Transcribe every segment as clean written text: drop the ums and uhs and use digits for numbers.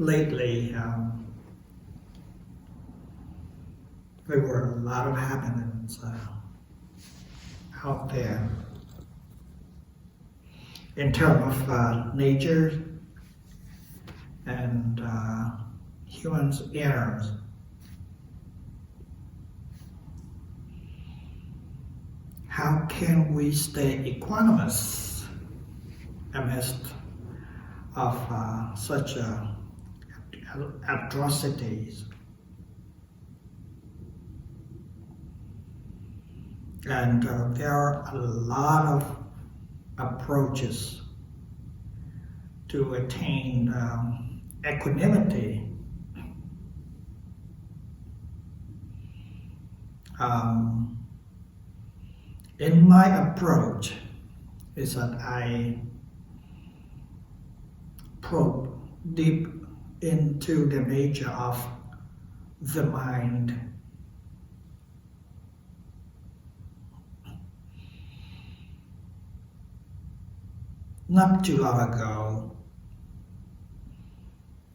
lately there were a lot of happenings out there in terms of nature and humans' errors. How can we stay equanimous amidst of such atrocities? And there are a lot of approaches to attain equanimity. In my approach is that I probe deep into the nature of the mind. Not too long ago,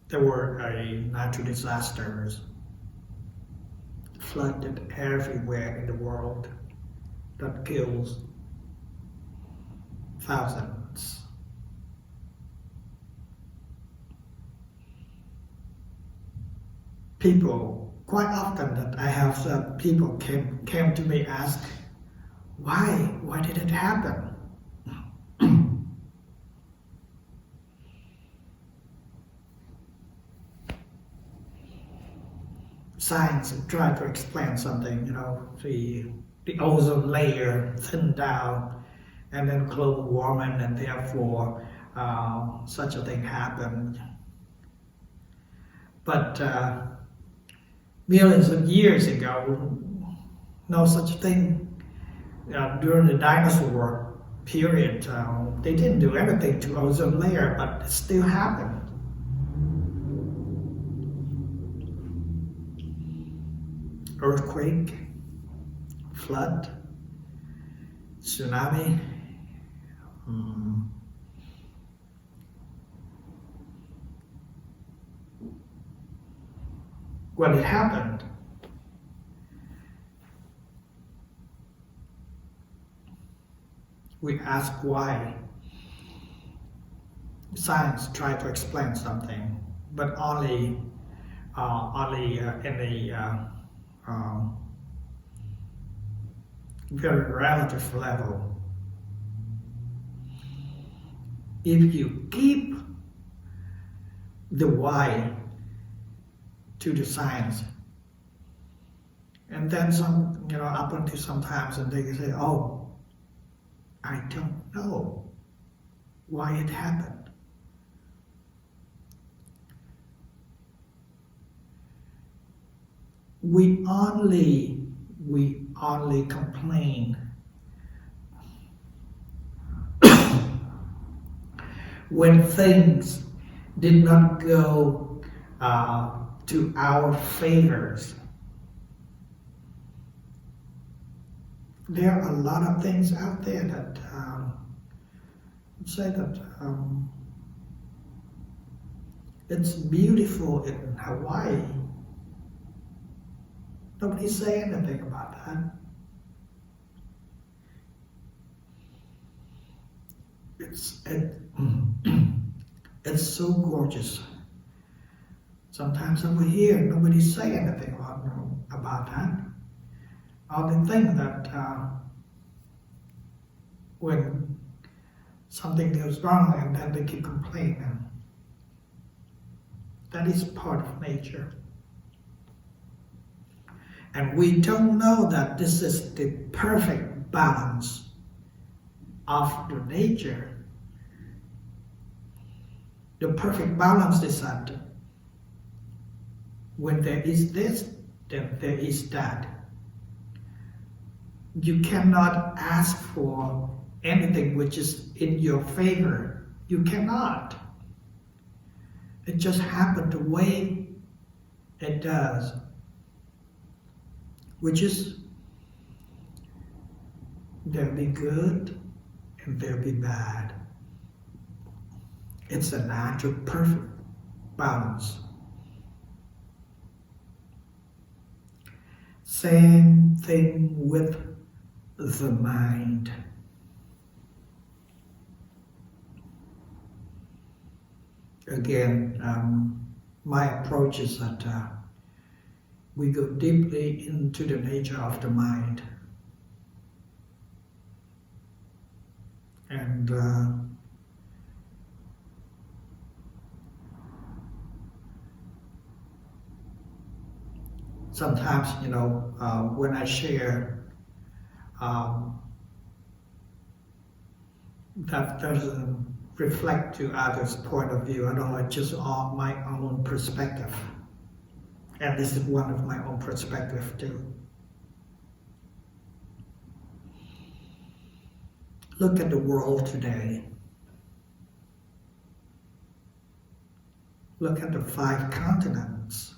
there were natural disasters, flooded everywhere in the world, that kills thousands. People, quite often that I have people came to me ask, why did it happen? Science tried to explain something, the ozone layer thinned down, and then global warming, and therefore such a thing happened. But millions of years ago, no such thing. During the dinosaur period, they didn't do anything to ozone layer, but it still happened. Earthquake, flood, tsunami. When it happened, we ask why. Science tried to explain something, but only in a very relative level. If you keep the why to the science, and then up until sometimes, and they say, "Oh, I don't know why it happened." We only complain when things did not go to our favors. There are a lot of things out there that say that it's beautiful in Hawaii. Nobody say anything about that. It's so gorgeous. Sometimes over here, nobody say anything about that. Only thing that when something goes wrong, and then they keep complaining. That is part of nature. And we don't know that this is the perfect balance of the nature. The perfect balance is that when there is this, then there is that. You cannot ask for anything which is in your favor. You cannot. It just happened the way it does. Which is, there'll be good and there'll be bad. It's a natural, perfect balance. Same thing with the mind. Again, my approach is that we go deeply into the nature of the mind. And sometimes, when I share, that doesn't reflect to others' point of view at all. It's just on my own perspective. And this is one of my own perspective too. Look at the world today. Look at the 5 continents.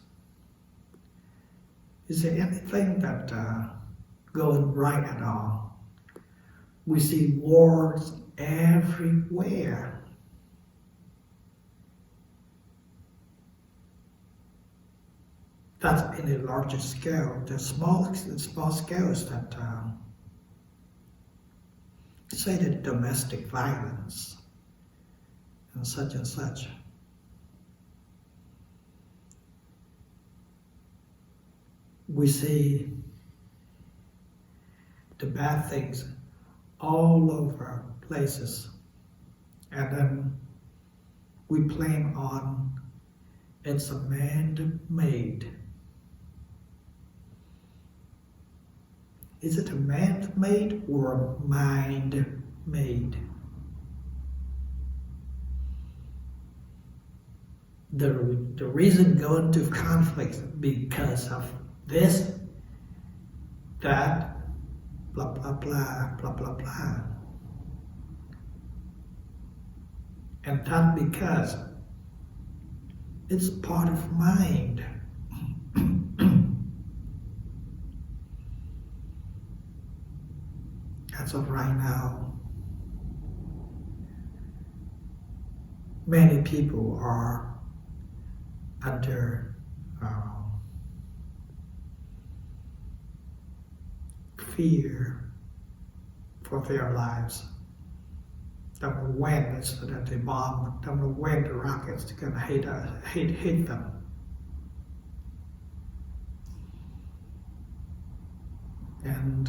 Is there anything that going right at all? We see wars everywhere. That's in a larger scale. The small scales that say that domestic violence and such. We see the bad things all over places, and then we blame on it's a man-made. Is it a man-made or mind-made? The reason going to conflicts because of this, that, blah, blah, blah, blah, blah, blah. And that because it's part of mind. As of right now, many people are under fear for their lives. Don't know when it's that the bomb, don't know when the rockets are gonna hit them. And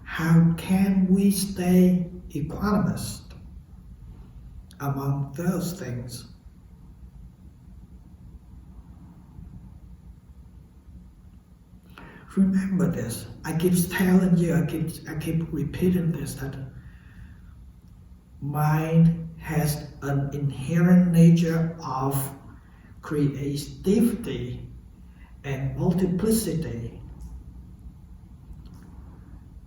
how can we stay equanimous among those things? Remember this. I keep telling you, I keep repeating this, that mind has an inherent nature of creativity and multiplicity.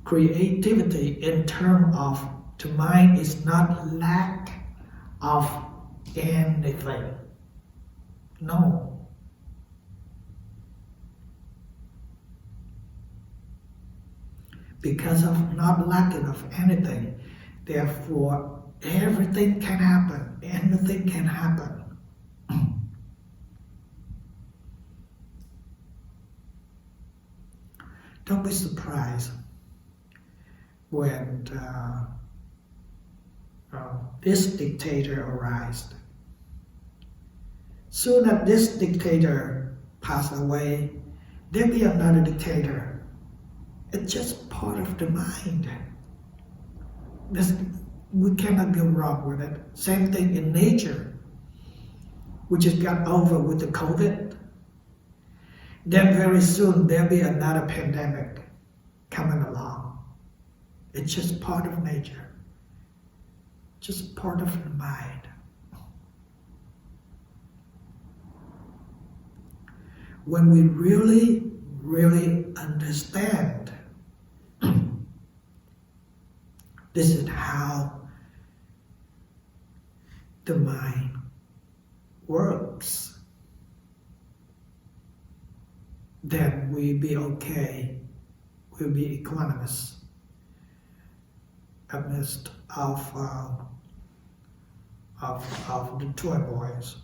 Creativity in terms of the mind is not lack of anything. No. Because of not lacking of anything, therefore everything can happen, anything can happen. Don't be surprised when this dictator arises. Soon as this dictator passes away, there'll be another dictator. It's just part of the mind. We cannot go wrong with it. Same thing in nature. We just got over with the COVID. Then very soon there'll be another pandemic coming along. It's just part of nature. Just part of the mind. When we really, really understand this is how the mind works, then we'll be okay, we'll be equanimous amidst of the turmoils.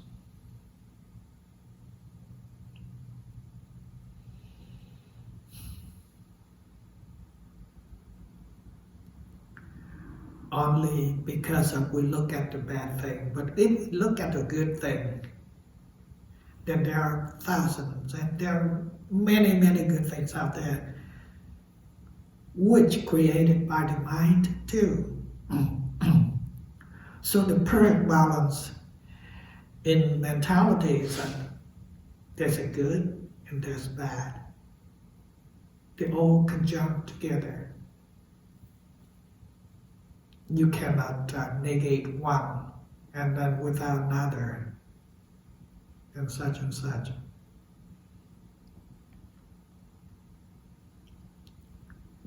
only because of we look at the bad thing. But if we look at the good thing, then there are thousands and there are many, many good things out there which created by the mind too. So the perfect balance in mentality is that there's a good and there's bad. They all conjunct together. You cannot negate one and then without another, and such and such.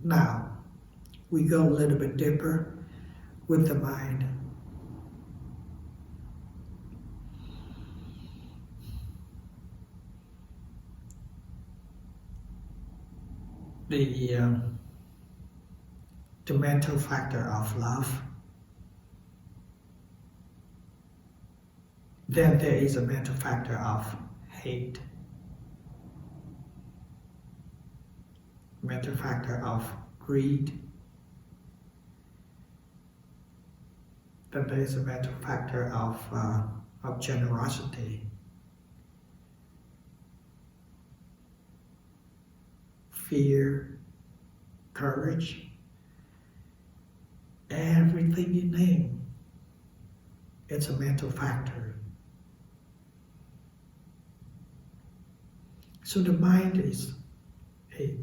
Now, we go a little bit deeper with the mind. The mental factor of love. Then there is a mental factor of hate. Mental factor of greed. Then there is a mental factor of generosity. Fear, courage, everything you name, it's a mental factor. So the mind is a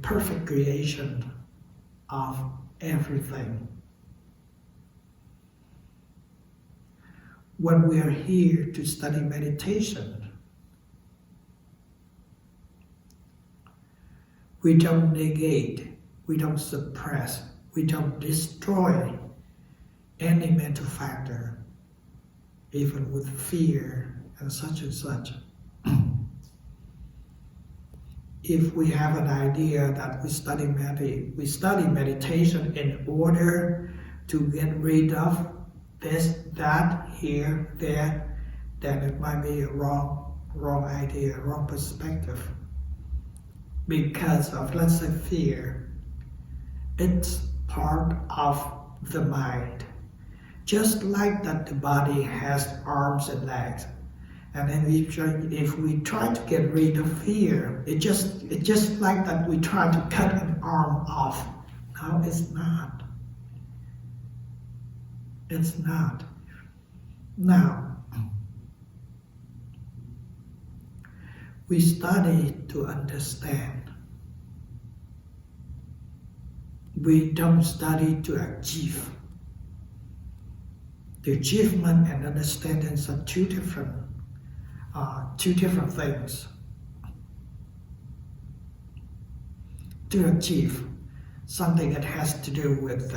perfect creation of everything. When we are here to study meditation, we don't negate, we don't suppress, we don't destroy any mental factor, even with fear and such and such. If we have an idea that we study meditation in order to get rid of this, that, here, there, then it might be a wrong idea, wrong perspective. Because of, let's say, fear, it's part of the mind. Just like that the body has arms and legs. And then if we try to get rid of fear, it's just like that we try to cut an arm off. No, it's not. It's not. Now, we study to understand. We don't study to achieve. The achievement and understanding are two different things. To achieve something that has to do with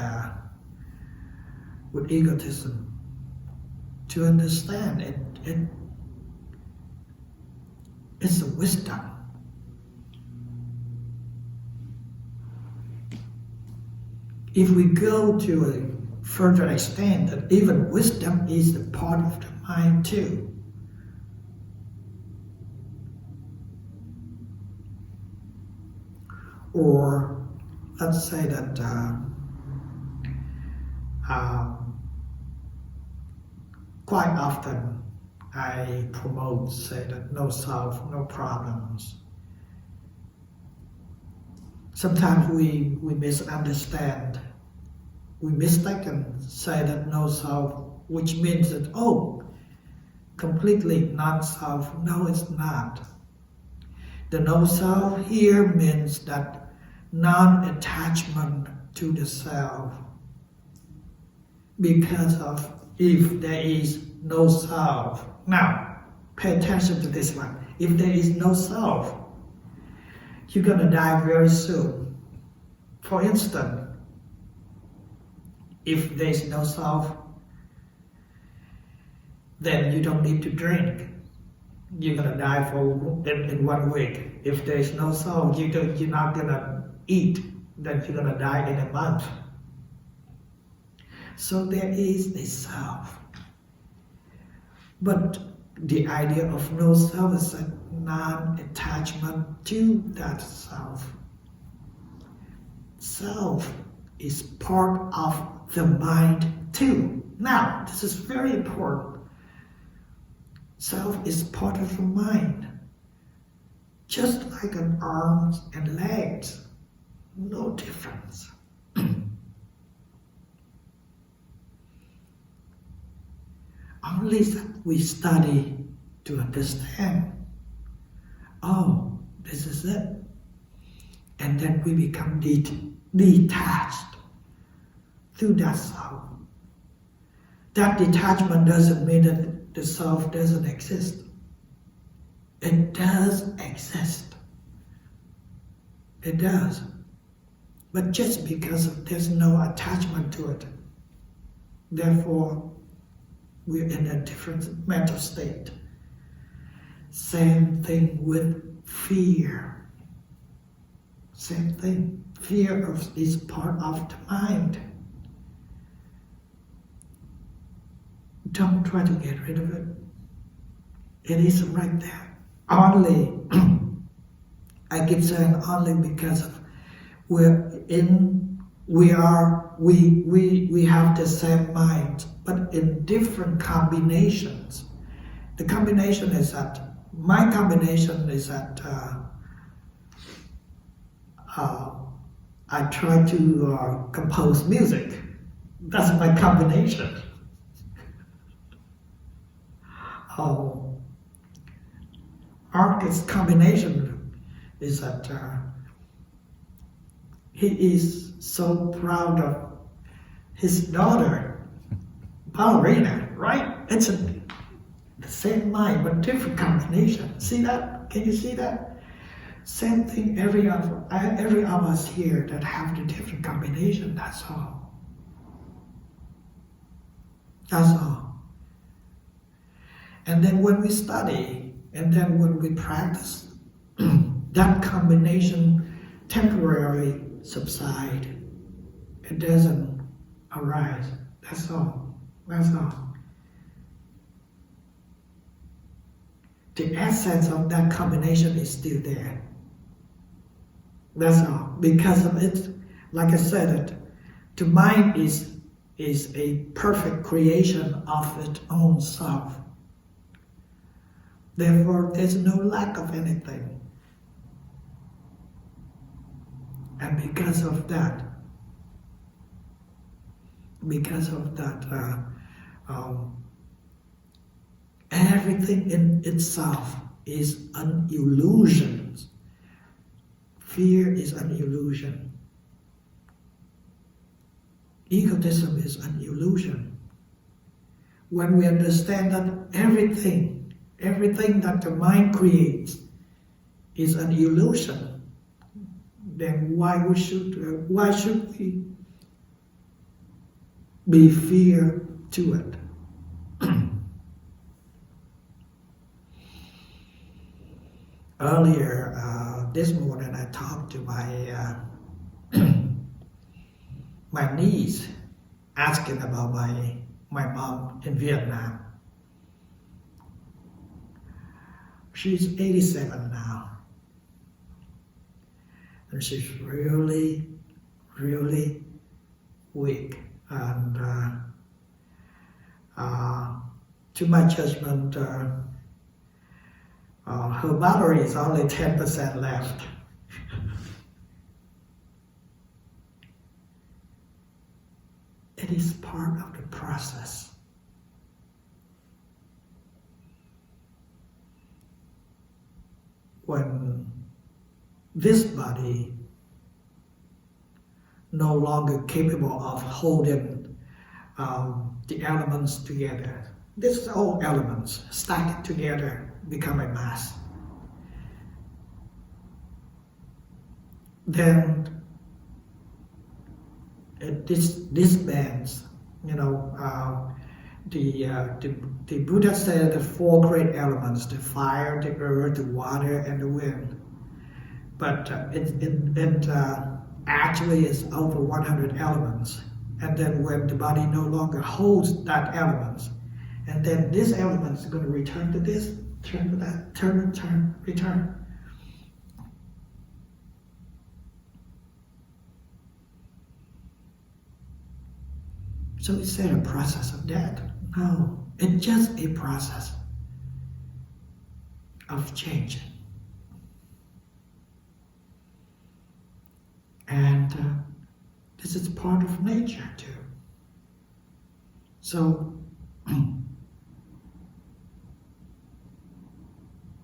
egotism. To understand it's a wisdom. If we go to a further extent, that even wisdom is a part of the mind too. Or let's say that quite often I promote, say that no self, no problems. Sometimes we misunderstand. We mistaken say that no self, which means that, completely non-self. No, it's not. The no self here means that non-attachment to the self. Because of if there is no self. Now, pay attention to this one. If there is no self, you're going to die very soon. For instance, if there is no self, then you don't need to drink. You're going to die in 1 week. If there is no self, you're not going to eat, then you're going to die in a month. So there is a self. But the idea of no self is a non-attachment to that self. Self is part of the mind too. Now, this is very important. Self is part of the mind. Just like an arms and legs, no difference. Only that we study to understand. Oh, this is it. And then we become detached through that self. That detachment doesn't mean that the self doesn't exist. It does exist. It does. But just because there's no attachment to it, therefore we're in a different mental state. Same thing with fear. Same thing. Fear is part of the mind. Don't try to get rid of it. It is right there. Only, I keep saying only because of we have the same mind, but in different combinations. The combination is that, my combination is that I try to compose music. That's my combination. Artist's combination is that he is so proud of his daughter, ballerina, right? It's the same mind, but different combination. See that? Can you see that? Same thing, every of us here that have the different combination, that's all. That's all. And then when we study, and then when we practice, that combination temporarily subside. It doesn't arise. That's all. That's all. The essence of that combination is still there. That's all. Because of it, like I said, the mind is a perfect creation of its own self. Therefore, there's no lack of anything. And because of that, everything in itself is an illusion. Fear is an illusion. Egotism is an illusion. When we understand that everything that the mind creates is an illusion, then why should we be fear to it? Earlier this morning, I talked to my my niece, asking about my mom in Vietnam. She's 87 now, and she's really, really weak. And to my judgment, her battery is only 10% left. It is part of the process. When this body no longer capable of holding the elements together, these all elements stacked together become a mass. Then it disbands. The Buddha said the four great elements: the fire, the earth, the water, and the wind. But it actually is over 100 elements. And then when the body no longer holds that elements, and then this element is going to return to this, turn to that, turn, return. So is there a process of death? No, it's just a process of change. And this is part of nature too. So,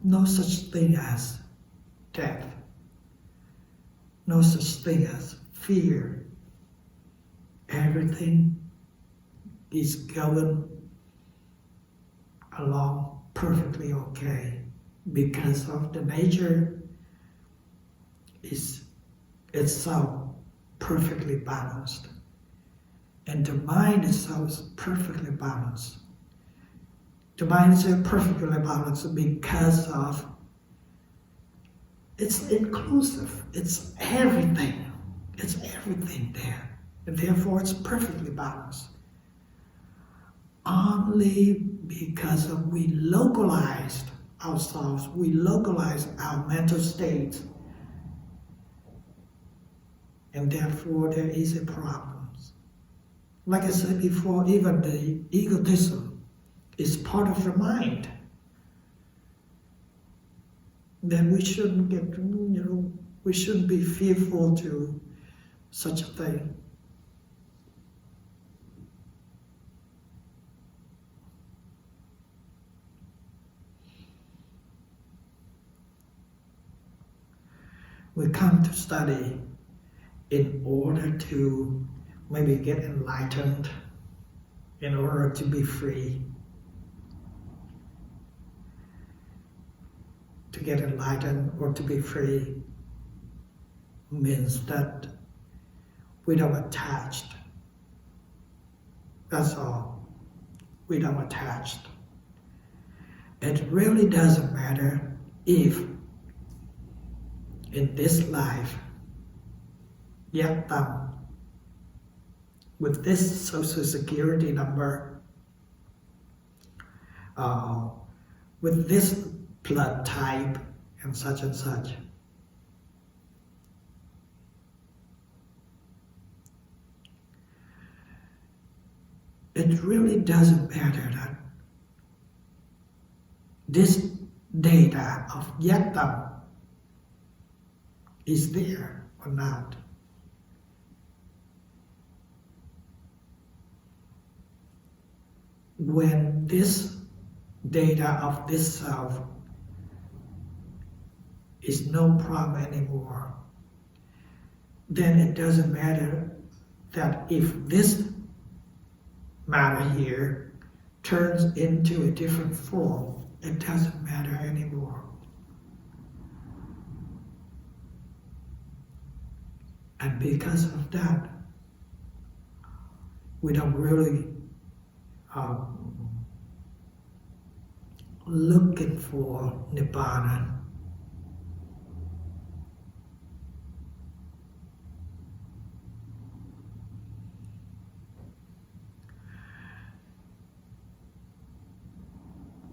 no such thing as death. No such thing as fear. Everything is going along perfectly okay because of the nature is itself perfectly balanced. And the mind itself is perfectly balanced. The mind is perfectly balanced because of it's inclusive. It's everything. It's everything there. And therefore it's perfectly balanced. Only because of we localized ourselves, we localized our mental state, and therefore there is a problem. Like I said before, even the egotism is part of the mind. Then we shouldn't get, we shouldn't be fearful to such a thing. We come to study in order to maybe get enlightened, in order to be free. To get enlightened or to be free means that we don't attached. That's all. We don't attached. It really doesn't matter if in this life, Yaktam, with this social security number, with this blood type, and such, it really doesn't matter that this data of Yaktam is there or not. When this data of this self is no problem anymore, then it doesn't matter that if this matter here turns into a different form, it doesn't matter anymore. And because of that, we don't really looking for Nibbana.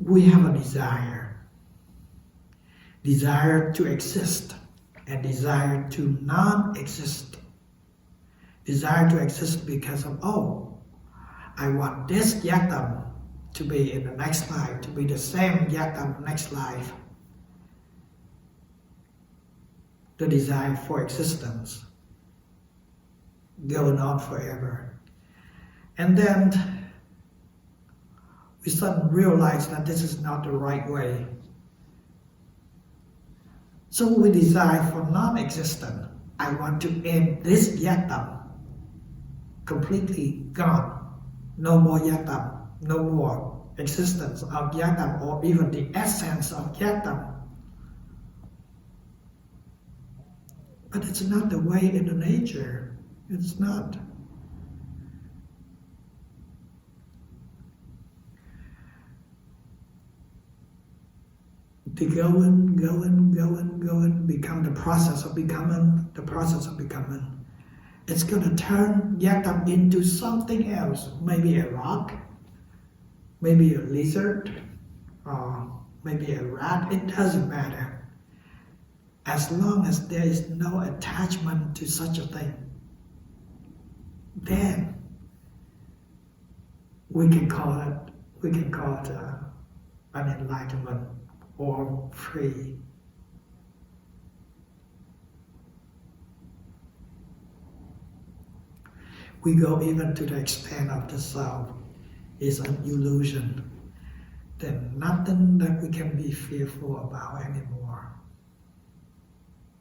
We have a desire to exist, and desire to non-exist. Desire to exist because of, I want this Yaktam to be in the next life, to be the same Yaktam next life. The desire for existence going on forever. And then we suddenly realize that this is not the right way. So we desire for non-existent. I want to end this Yaktam. Completely gone. No more Yaktam. No more existence of Yaktam or even the essence of Yaktam. But it's not the way in the nature. It's not. The going, become the process of becoming, It's going to turn Yaktam into something else, maybe a rock, maybe a lizard, or maybe a rat, it doesn't matter. As long as there is no attachment to such a thing, then we can call it an enlightenment or free. We go even to the extent of the self is an illusion. Then nothing that we can be fearful about anymore.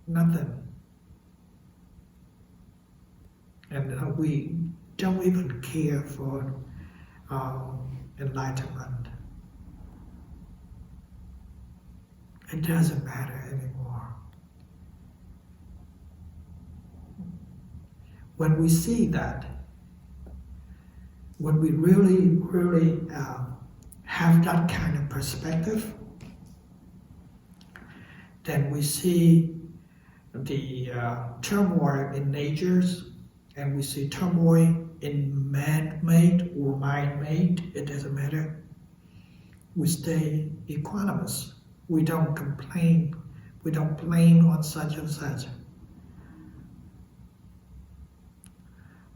Nothing. And we don't even care for enlightenment. It doesn't matter anymore. When we see that, when we really have that kind of perspective, then we see the turmoil in natures, and we see turmoil in man-made or mind-made, it doesn't matter. We stay equanimous. We don't complain. We don't blame on such and such.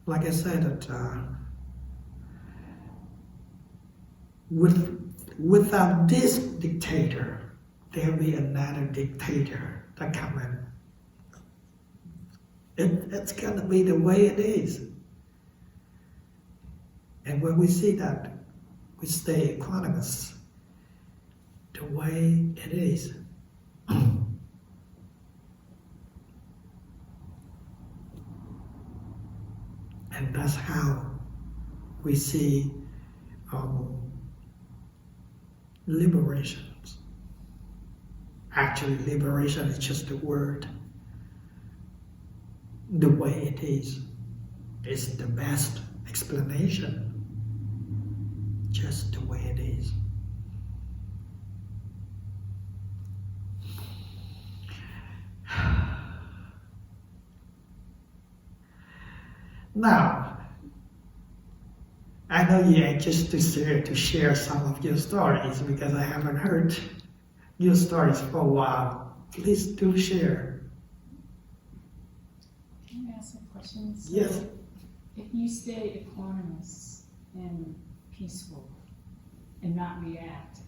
Like I said, that without this dictator, there'll be another dictator that come in. It's going to be the way it is. And when we see that, we stay equanimous the way it is. And that's how we see liberations. Actually, liberation is just a word. The way it is the best explanation. Just the way it is. Now, I know you're anxious to share some of your stories because I haven't heard your stories for a while. Please do share. Can I ask a question? So Yes. if you stay equanimous and peaceful and not react,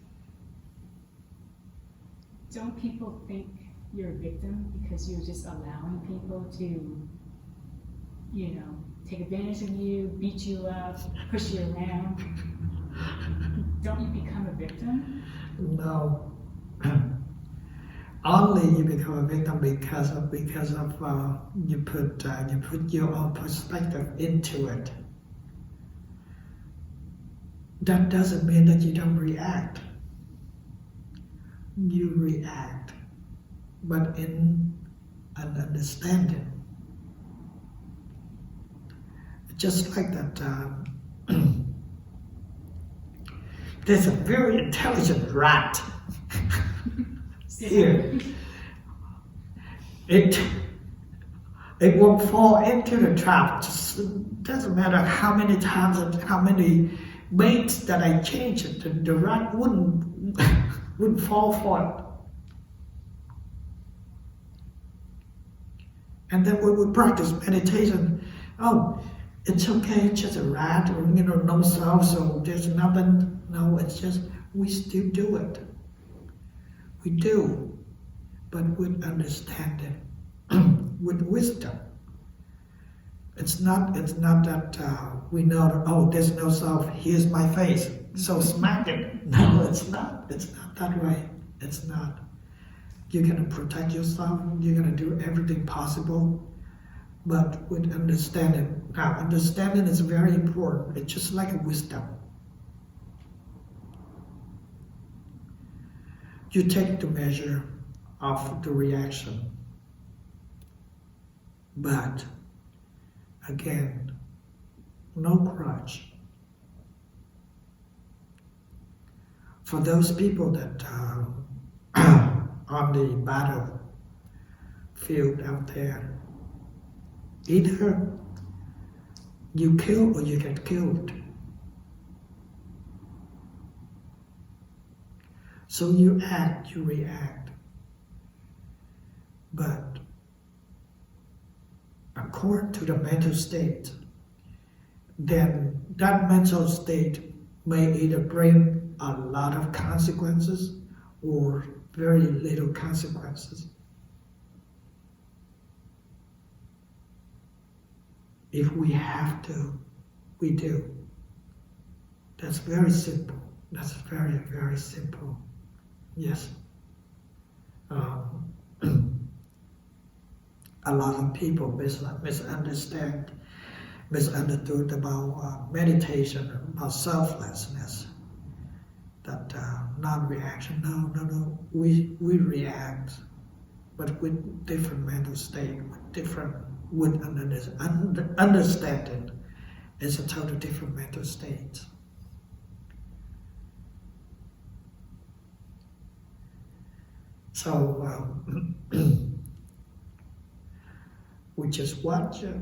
don't people think you're a victim because you're just allowing people to, take advantage of you, beat you up, push you around? Don't you become a victim? No. Only you become a victim because of you put your own perspective into it. That doesn't mean that you don't react. You react, but in an understanding. Just like that, there's a very intelligent rat here. It won't fall into the trap. It doesn't matter how many times and how many baits that I change it, the rat wouldn't fall for it. And then when we practice meditation, it's okay, it's just a rat, or no self, so there's nothing. No, it's just we still do it. We do, but with understanding, with wisdom. It's not that we know that, there's no self, here's my face, so smack it. No, it's not. It's not that way. It's not. You're gonna protect yourself, you're gonna do everything possible, but with understanding. Now, understanding is very important. It's just like a wisdom. You take the measure of the reaction. But, again, no grudge. For those people that are on the battlefield out there, either you kill or you get killed. So you act, you react. But according to the mental state, then that mental state may either bring a lot of consequences or very little consequences. If we have to, we do. That's very simple. That's very, very simple. Yes. A lot of people misunderstood about meditation, about selflessness, that non-reaction. No. We react, but with different mental state, with understanding. It's a totally different mental state. So we just watch it.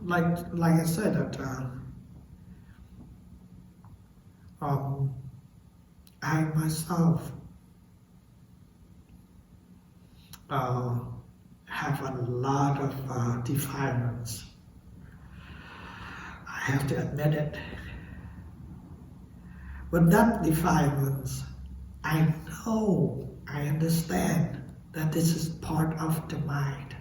Like I said, that I myself have a lot of defilements. I have to admit it. But that defilements, I understand that this is part of the mind,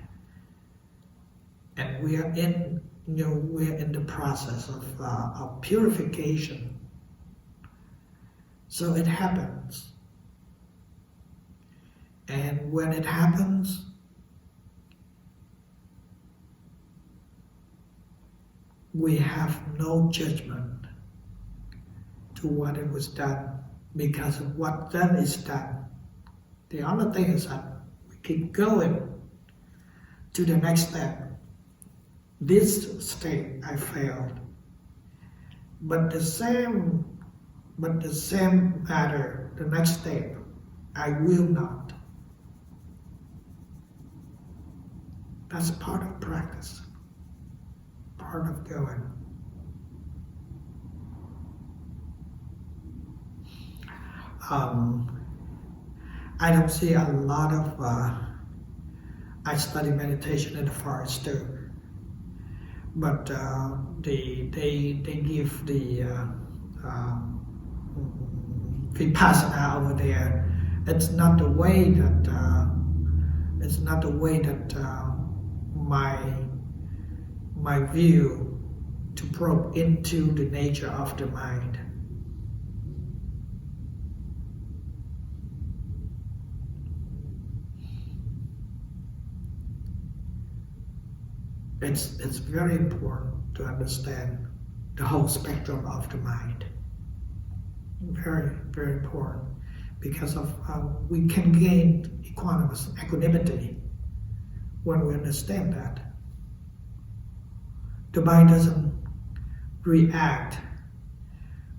and we're in the process of purification. So it happens, and when it happens, we have no judgment to what it was done, because of what then is done. The other thing is that we keep going to the next step. This state I failed, but the same matter, the next step, I will not. That's part of practice, part of going. I don't see a lot of, I study meditation in the forest too, but they give the vipassana over there. It's not the way that my view to probe into the nature of the mind. It's very important to understand the whole spectrum of the mind. Very, very important, because of we can gain equanimity when we understand that. The mind doesn't react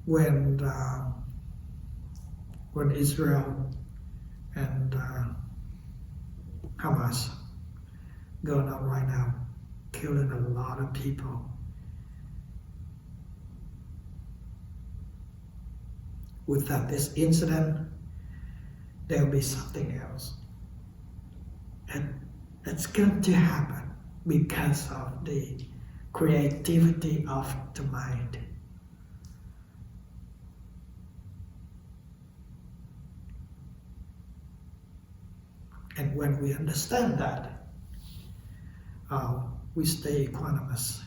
when Israel and Hamas going on right now, killing a lot of people. Without this incident, there'll be something else. And it's going to happen because of the creativity of the mind. And when we understand that, we stay equanimous.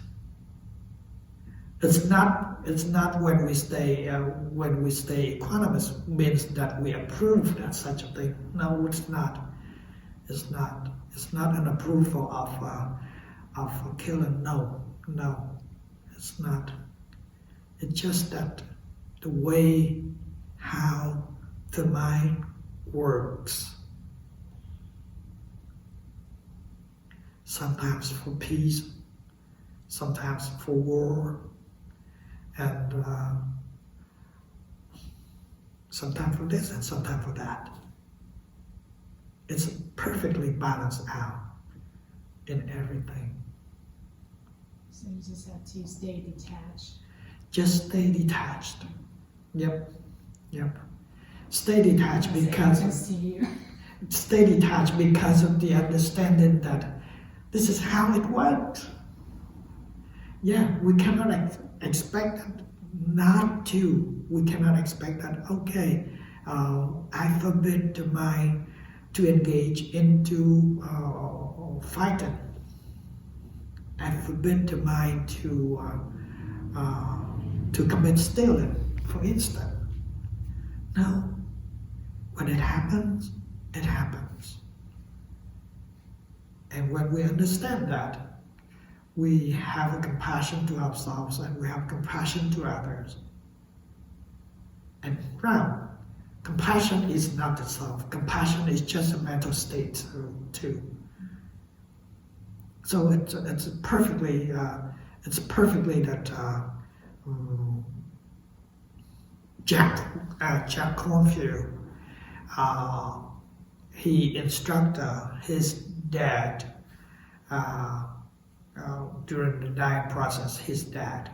It's not when we stay equanimous means that we approve that such a thing. No, it's not. It's not an approval of killing. No, it's not. It's just that the way how the mind works. Sometimes for peace, sometimes for war, and sometimes for this and sometimes for that. It's perfectly balanced out in everything. So you just have to stay detached. Just stay detached. Yep. Stay detached because of the understanding that this is how it works. Yeah, we cannot expect we cannot expect that, okay, I forbid the mind to engage into fighting. I forbid the mind to commit stealing, for instance. No, when it happens, it happens. And when we understand that, we have a compassion to ourselves and we have compassion to others. And now, compassion is not the self. Compassion is just a mental state too. So it's perfectly that Jack Cornfield, he instructed his dad during the dying process. His dad,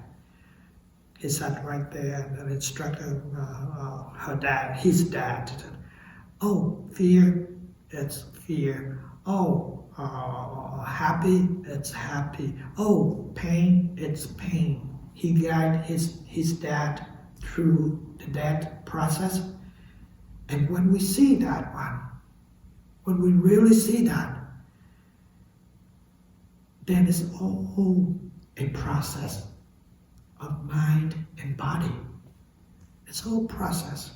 he sat right there and instructed his dad. Oh, fear, it's fear. Oh, happy, it's happy. Oh, pain, it's pain. He guided his dad through the death process. And when we see that one, when we really see that, then it's all a process of mind and body. It's all process.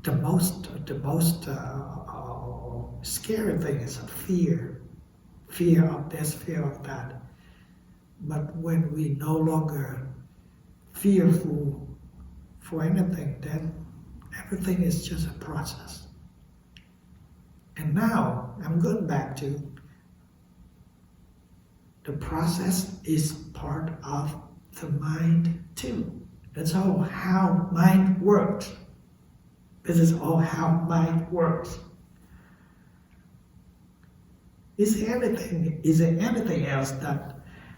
The most scary thing is fear of this, fear of that. But when we no longer fearful for anything, then everything is just a process. And now I'm going back to the process is part of the mind too. That's all how mind works. This is all how mind works. Is there anything else that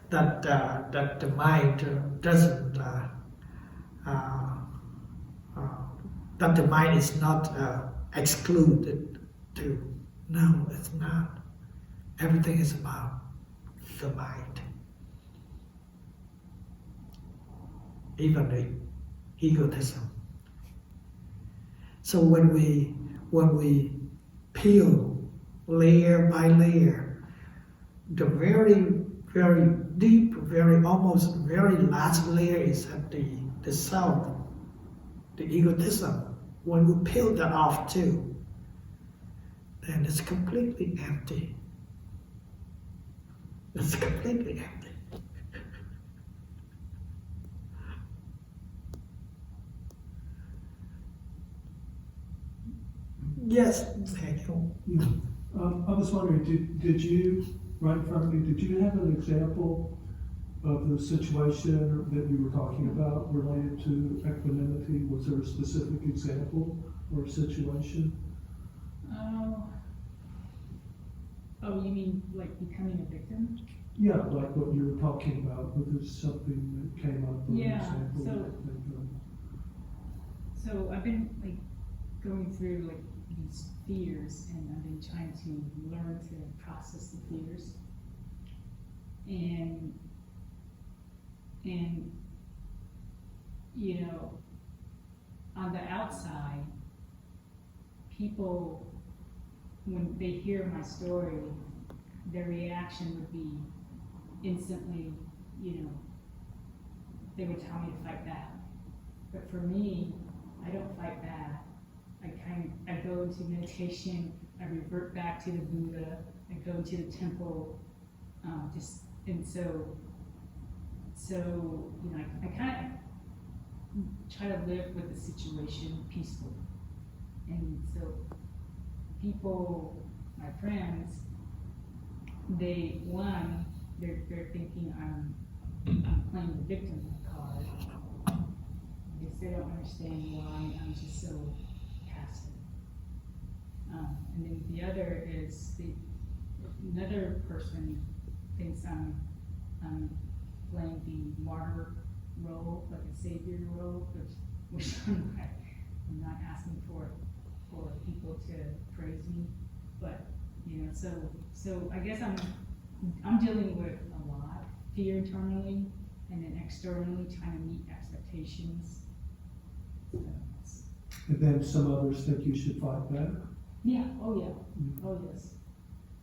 the mind doesn't that the mind is not excluded to? No, it's not. Everything is about the mind. Even the egotism. So when we peel layer by layer, the very, very deep, almost very last layer is at the self, the egotism. When we peel that off too, then it's completely empty. It's completely empty. Yes, Daniel. Yeah. I was wondering, did you, right in front of me, did you have an example of the situation that you were talking about related to equanimity? Was there a specific example or situation? Oh, you mean like becoming a victim? Yeah, like what you were talking about, was there something that came up? Yeah, example so I've been like going through like these fears, and I've been trying to learn to process the fears. And you know, on the outside, people, when they hear my story, their reaction would be instantly, you know, they would tell me to fight back. But for me, I don't fight back. I go into meditation, I revert back to the Buddha, I go to the temple, and so you know, I kind of try to live with the situation peacefully. And so people, my friends, they're thinking I'm playing the victim card. Because they don't understand why I'm just so passive. And then the other is another person thinks I'm playing the martyr role, like a savior role, which I'm not asking for people to praise me, but you know, so I guess I'm dealing with a lot, fear internally, and then externally trying to meet expectations. So it's- And then some others think you should fight back. yeah, oh yeah, oh yes.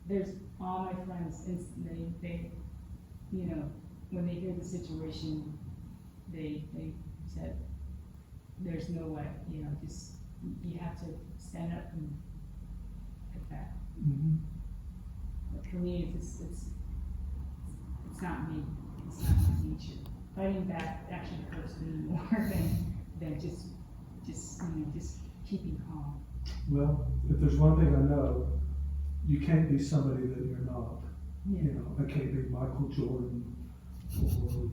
There's all my friends, and they, you know, when they hear the situation, they said, there's no way, you know, just, you have to stand up and like that. Mhm. But for me, it's not me. It's not my nature. Fighting back actually hurts me more than just you know, just keeping calm. Well, if there's one thing I know, you can't be somebody that you're not. Yeah. You know, I can't be Michael Jordan or,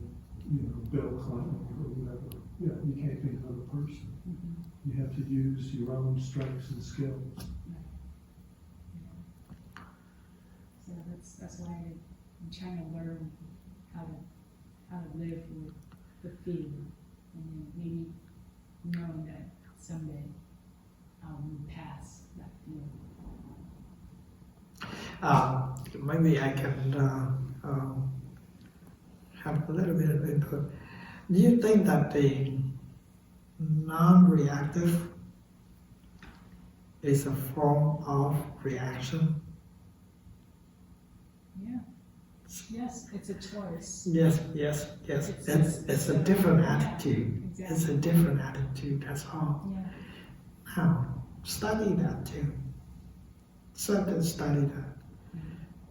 you know, Bill Clinton or whatever. Yeah, you can't be another person. Mm-hmm. You have to use your own strengths and skills. So that's why I'm trying to learn how to live with the fear, and then maybe knowing that someday I'll move past that fear. Maybe I can have a little bit of input. Do you think that the non-reactive is a form of reaction? Yeah. Yes, it's a choice. Yes. It's a different attitude. Exactly. It's a different attitude, that's all. Yeah. Now, study that too. Study that.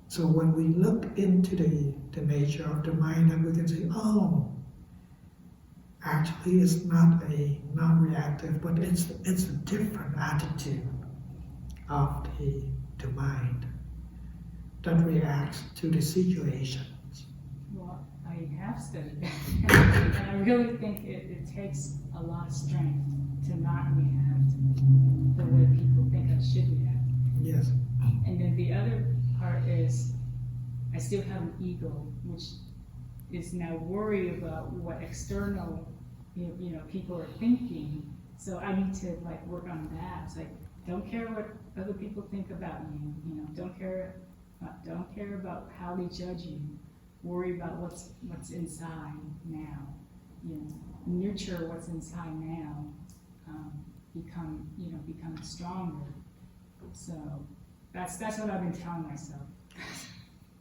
So when we look into the nature of the mind, then we can say, oh, actually it's not a non-reactive, but it's a different attitude of the mind that reacts to the situations. Well, I have studied that, and I really think it takes a lot of strength to not react the way people think I should react. Yes. And then the other part is I still have an ego, which is now worried about what external, you know, people are thinking. So I need to like work on that. It's like, don't care what other people think about you. You know, don't care about how they judge you. Worry about what's inside now. You know, nurture what's inside now. Become stronger. So that's what I've been telling myself.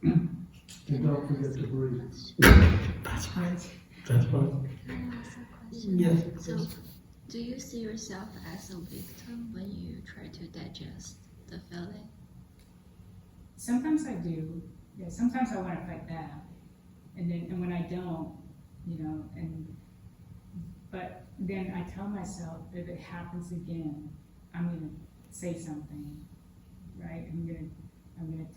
And don't forget to breathe. That's right. That's right. Can I ask a question? Yes. So, do you see yourself as a victim when you try to digest the feeling? Sometimes I do. Yeah, sometimes I want to fight back. And when I don't, you know, but then I tell myself if it happens again, I'm gonna say something, right? I'm gonna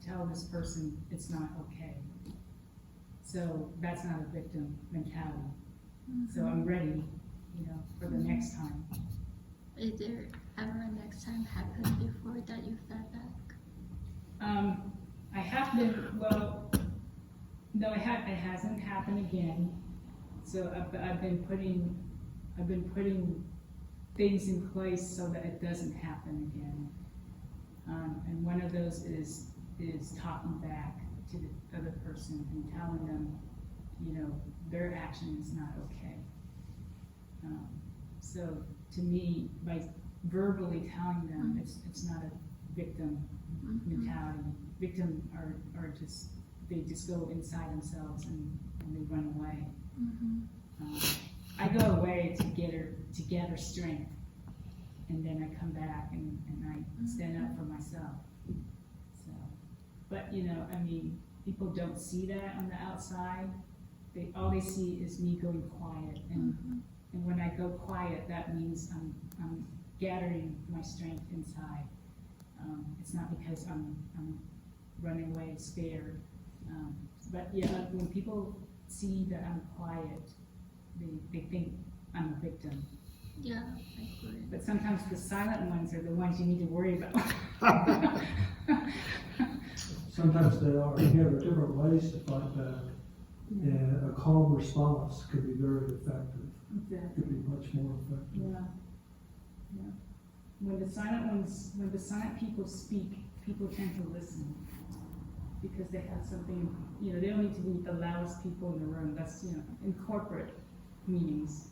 tell this person it's not okay. So that's not a victim mentality. So I'm ready, you know, for the next time. Is there ever a next time happened before that you felt back? I have been, well, no, it hasn't happened again. So I've been putting things in place so that it doesn't happen again. And one of those is talking back to the other person and telling them, you know, their action is not okay. So to me, by verbally telling them it's not a victim mentality. Victim are just, they just go inside themselves and they run away. I go away to gather strength, and then I come back and I stand up for myself. So, but you know, I mean, people don't see that on the outside. All they see is me going quiet, and when I go quiet, that means I'm gathering my strength inside. It's not because I'm running away scared. But yeah, when people see that I'm quiet, they think I'm a victim. Yeah, I agree. But sometimes the silent ones are the ones you need to worry about. Sometimes they are. There are different ways to fight back, and a calm response could be very effective. Exactly. Could be much more effective. Yeah. When the silent people speak, people tend to listen. because they have something, they don't need to be the loudest people in the room. That's, in corporate meetings,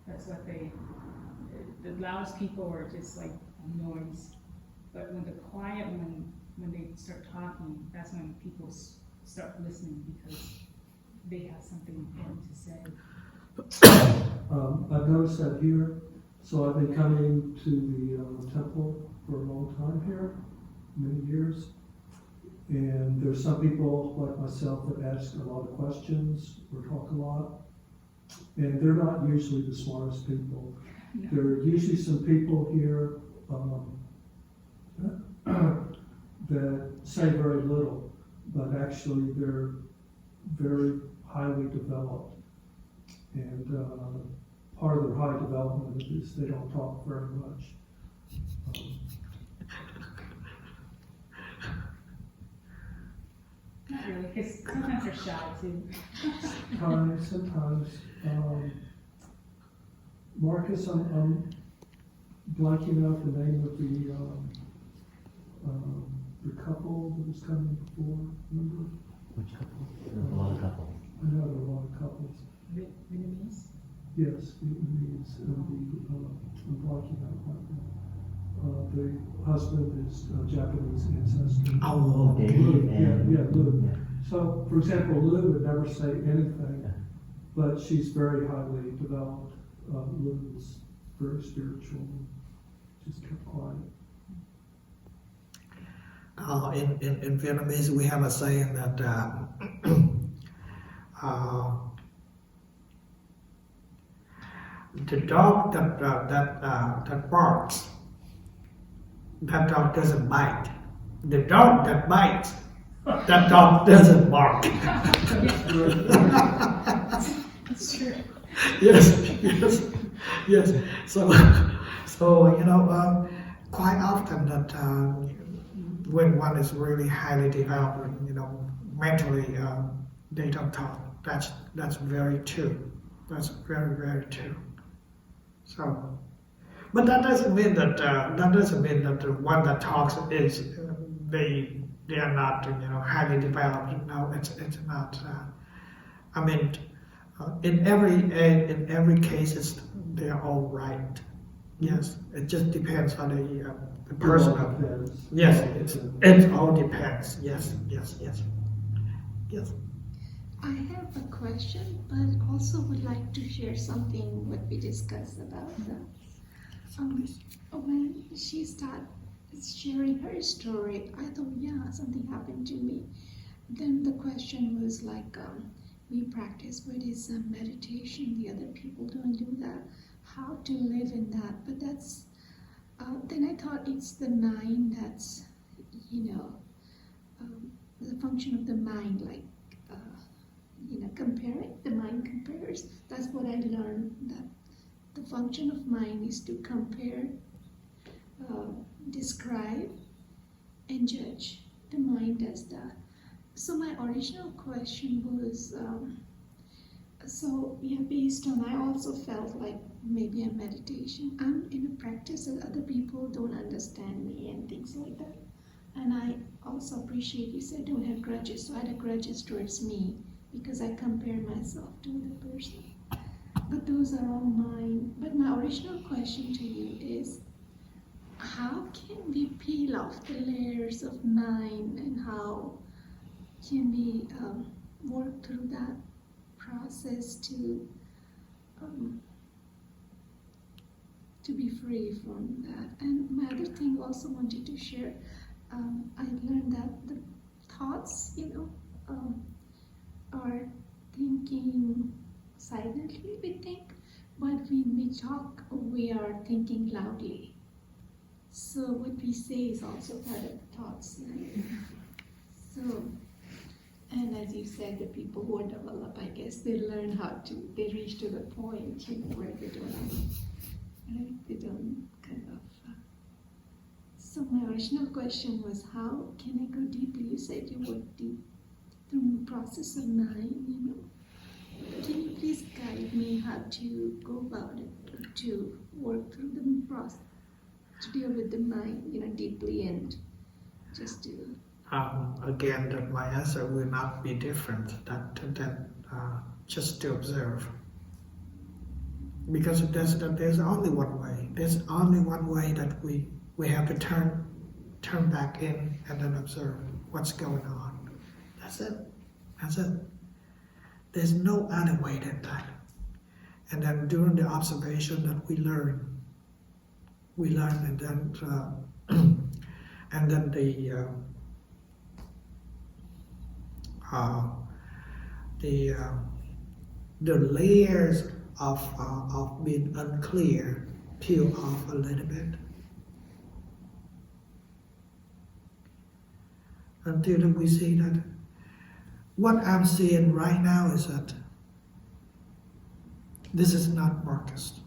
that's what the loudest people are just like noise. But when the quiet one, when they start talking, that's when people start listening because they have something important to say. I've noticed that here, so I've been coming to the temple for a long time here, many years. And there's some people like myself that ask a lot of questions or talk a lot. And they're not usually the smartest people. No. There are usually some people here that say very little, but actually they're very highly developed. And part of their high development is they don't talk very much. Not really, because sometimes they're shy too. Sometimes. Marcus, I'm blanking out the name of the couple that was coming before, remember? Which couple? There's a lot of couples. I know there are a lot of couples. Vietnamese? Yes, Vietnamese, and I'm blanking out right now. The husband is Japanese ancestry. Oh, okay. Dave and Yeah, Lou. yeah. So, for example, Lou would never say anything, Yeah. but she's very highly developed. Lou is very spiritual, just kept quiet. In Vietnamese, we have a saying that the dog that barks, that dog doesn't bite. The dog that bites, that dog doesn't bark. That's true. Yes. So quite often that when one is really highly developed, mentally, they don't talk. That's very true. That's very, very true. So, but that doesn't mean that the one that talks is they are not highly developed. No, it's not. I mean, in every case, they are all right. Yes, it just depends on the person. Yes, it all depends. Yes. I have a question, but also would like to share something what we discussed about when she started sharing her story. I thought, yeah, something happened to me. Then the question was like, we practice Buddhism, meditation. The other people don't do that. How to live in that? But that's then I thought it's the mind that's the function of the mind, like. Comparing, the mind compares. That's what I learned, that the function of mind is to compare, describe, and judge. The mind does that. So my original question was, based on, I also felt like maybe a meditation. I'm in a practice that other people don't understand me and things like that. And I also appreciate you said don't have grudges. So I had grudges towards me, because I compare myself to the person. But those are all mine. But my original question to you is, how can we peel off the layers of mind, and how can we work through that process to be free from that? And my other thing also wanted to share, I learned that the thoughts, are thinking silently, we think, but when we talk, we are thinking loudly. So what we say is also part of the thoughts, right? So, and as you said, the people who are developed, I guess, they learn how to, they reach to the point, where they don't kind of. So my original question was, how can I go deeply? You said you work deep through the process of mind, Can you please guide me how to go about it, or to work through the process, to deal with the mind, deeply, and just to again, that my answer will not be different. Just to observe, because there's only one way. There's only one way that we have to turn back in and then observe what's going on. That's it. That's it. There's no other way than that. And then during the observation that we learn, and then and then the layers of being unclear peel off a little bit, until we see that what I'm seeing right now is that this is not Marcus.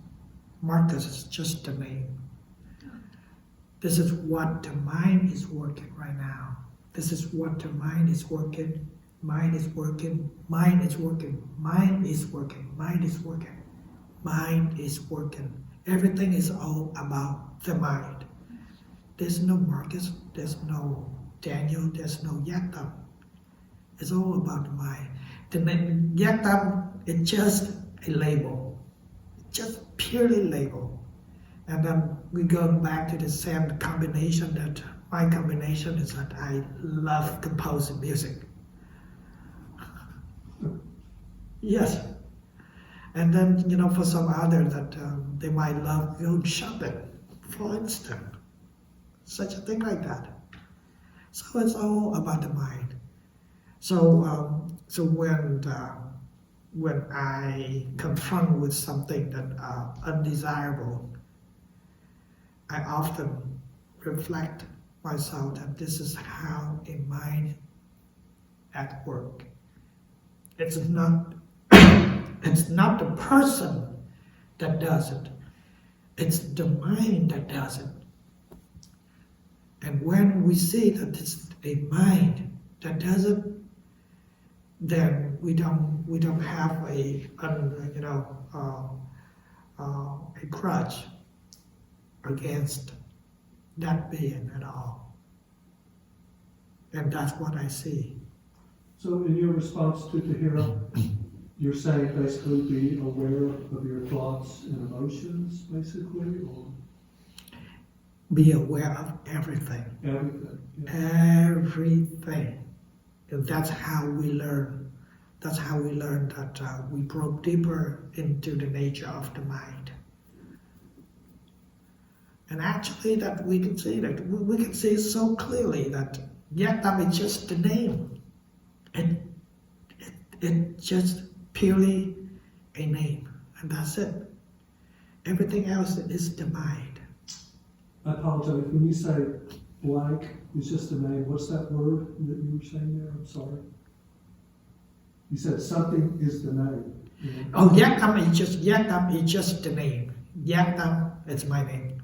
Marcus is just a name. This is what the mind is working right now. This is what the mind is working. Mind is working. Mind is working. Mind is working. Mind is working. Mind is working. Everything is all about the mind. There's no Marcus. There's no Daniel. There's no Yatam. It's all about the mind. The name Yatam is just a label. It's just purely label. And then we go back to the same combination that my combination is that I love composing music. Yes. And then, for some other that they might love going shopping, for instance. Such a thing like that. So it's all about the mind. So when I confront with something that undesirable, I often reflect myself that this is how a mind at work. It's not the person that does it. It's the mind that does it. And when we see that it's a mind that does it, then we don't have a grudge against that being at all. And that's what I see. So in your response to Tahira, you're saying basically be aware of your thoughts and emotions, basically, or? Be aware of everything. Everything. Yeah. Everything. And that's how we learn. That's how we learn that we probe deeper into the nature of the mind. And actually that we can see so clearly that Yatam is just the name. It's just purely a name, and that's it. Everything else is the mind. I apologize. When you say blank is just a name, what's that word that you were saying there? I'm sorry. You said something is the name. Oh, Yatam is just the name. Yatam is my name.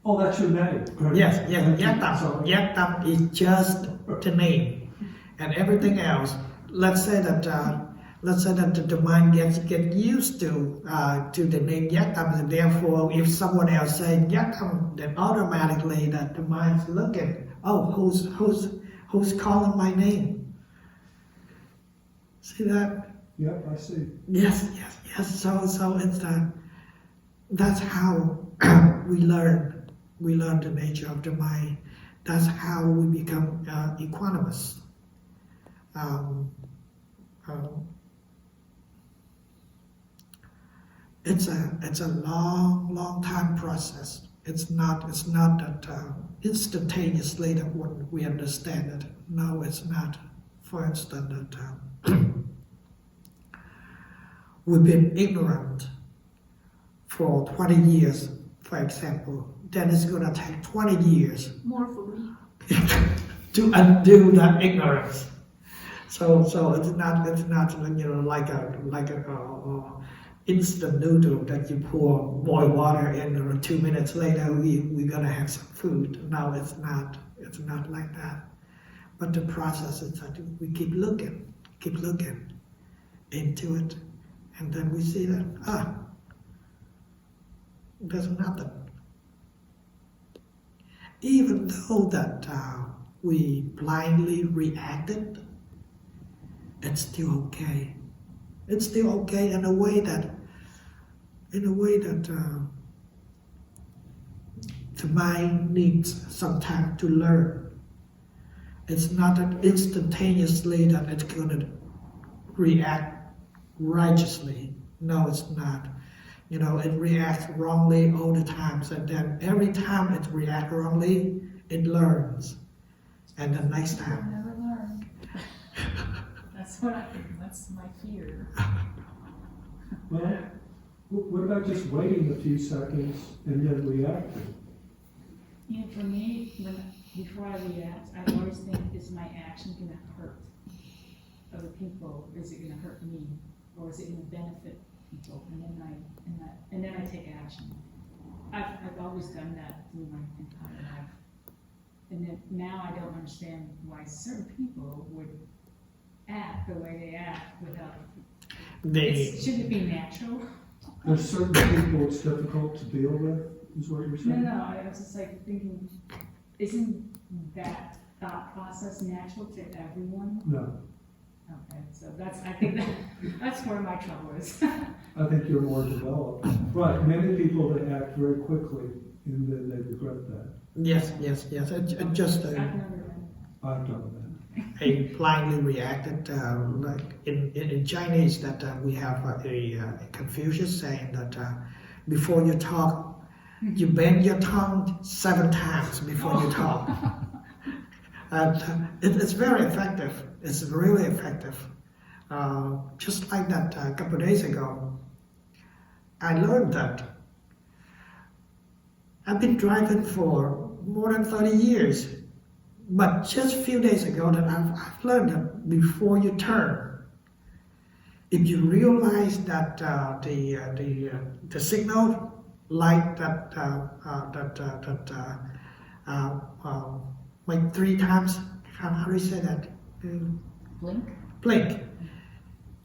Oh, that's your name. Right. Yes, Yatam. Yatam is just the name, and everything else. Let's say that the mind gets used to the name Yatam, and therefore, if someone else says Yatam, then automatically that the mind's looking. Oh, who's calling my name? See that? Yep, I see. Yes. So it's that's how we learn. We learn the nature of the mind. That's how we become equanimous. It's a long time process. It's not that instantaneously that we understand it. No, it's not. For instance, that we've been ignorant for 20 years, for example. Then it's going to take 20 years More for me. to undo that ignorance. So it's not like a instant noodle that you pour boiled water in, and 2 minutes later we're gonna have some food. No, it's not like that. But the process is that we keep looking into it, and then we see that there's nothing. Even though that we blindly reacted, it's still okay. It's still okay in a way that the mind needs some time to learn. It's not that instantaneously that it's going to react righteously. No, it's not. You know, it reacts wrongly all the times, and then every time it reacts wrongly, it learns. And the next I'll time. never learn. That's my fear. Well, what about just waiting a few seconds and then reacting? You know, for me, before I react, I always think, is my action going to hurt other people? Is it going to hurt me, or is it going to benefit people? And then I take action. I've always done that through my entire life, and then now I don't understand why certain people would act the way they act without. Shouldn't it be natural? There's certain people it's difficult to deal with, is what you're saying? No, I was just like thinking, isn't that thought process natural to everyone? No. Okay, so I think that's where my trouble is. I think you're more developed. Right, many people, they act very quickly and then they regret that. Yes. It just I've never done I've done that. I blindly reacted. Like in Chinese, that we have a Confucius saying that before you talk, you bend your tongue 7 times before you talk. It's very effective. It's really effective. Just like that, a couple of days ago, I learned that I've been driving for more than 30 years, but just a few days ago that I've learned that before you turn, if you realize that the signal light that like 3 times, how do you say that? Blink? Blink.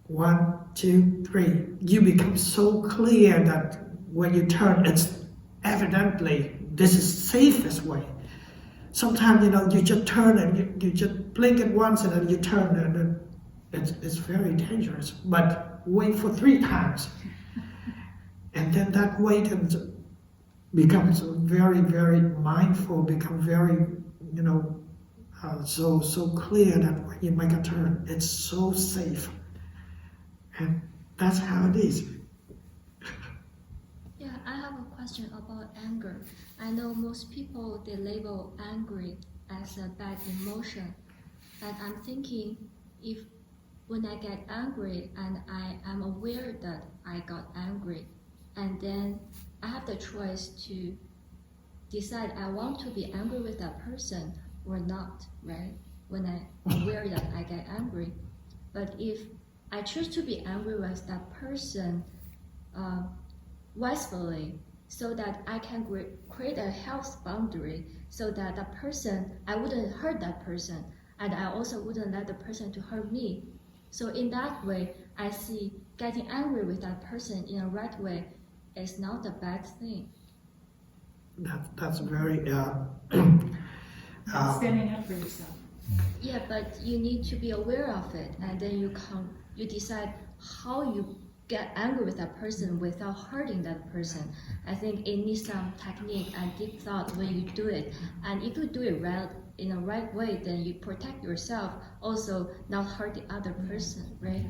1, 2, 3. You become so clear that when you turn, it's evidently this is safest way. Sometimes you just turn and you just blink it once and then you turn and then it's very dangerous. But wait for 3 times, and then that wait becomes very, very mindful. Become very so clear that when you make a turn, it's so safe, and that's how it is. Yeah, I have a question about anger. I know most people, they label angry as a bad emotion, but I'm thinking if when I get angry and I am aware that I got angry, and then I have the choice to decide I want to be angry with that person or not, right? When I'm aware that I get angry. But if I choose to be angry with that person wisely, so that I can create a health boundary, so that that person, I wouldn't hurt that person, and I also wouldn't let the person to hurt me. So in that way, I see getting angry with that person in a right way is not a bad thing. That's very Standing up for yourself. Yeah, but you need to be aware of it, and then you decide how you get angry with that person without hurting that person. I think it needs some technique and deep thought when you do it. And if you do it right in a right way, then you protect yourself, also not hurt the other person, right?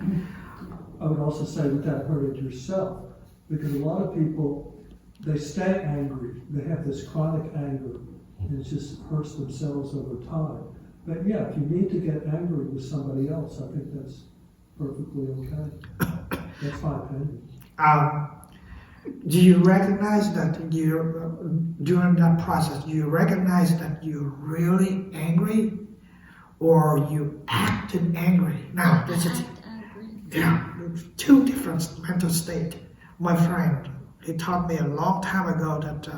I would also say without hurting yourself, because a lot of people, they stay angry. They have this chronic anger, and it just hurts themselves over time. But yeah, if you need to get angry with somebody else, I think that's perfectly okay. That's my opinion. Do you recognize that during that process, do you recognize that you're really angry, or you acted angry? Now, this is Angry. 2 different mental states. My friend, he taught me a long time ago that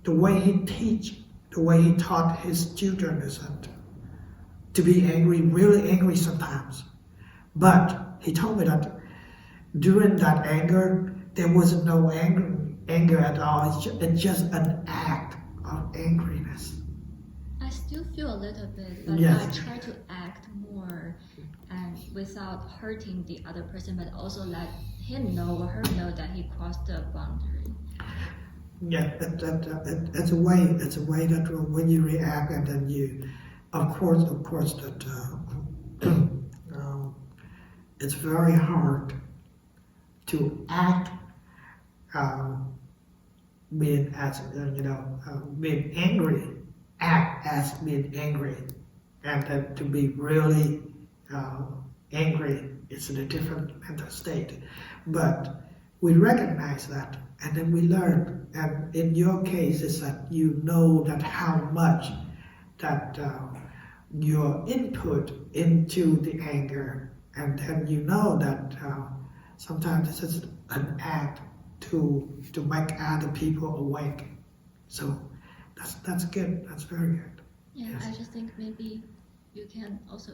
the way he taught his children is that to be angry, really angry sometimes. But he told me that during that anger, there was no anger at all. It's just an act of angriness. I still feel a little bit, but Yes. I try to act more and without hurting the other person, but also let him know or her know that he crossed the boundary. Yeah, it's a way. It's a way that when you react, and then you, of course, that it's very hard to act being as being angry, act as being angry, and then to be really angry. It's in a different mental state, but we recognize that, and then we learn. And in your case, is that you know that how much that your input into the anger, and then you know that sometimes this is an act to make other people awake. So that's good. That's very good. Yeah, Yes. I just think maybe you can also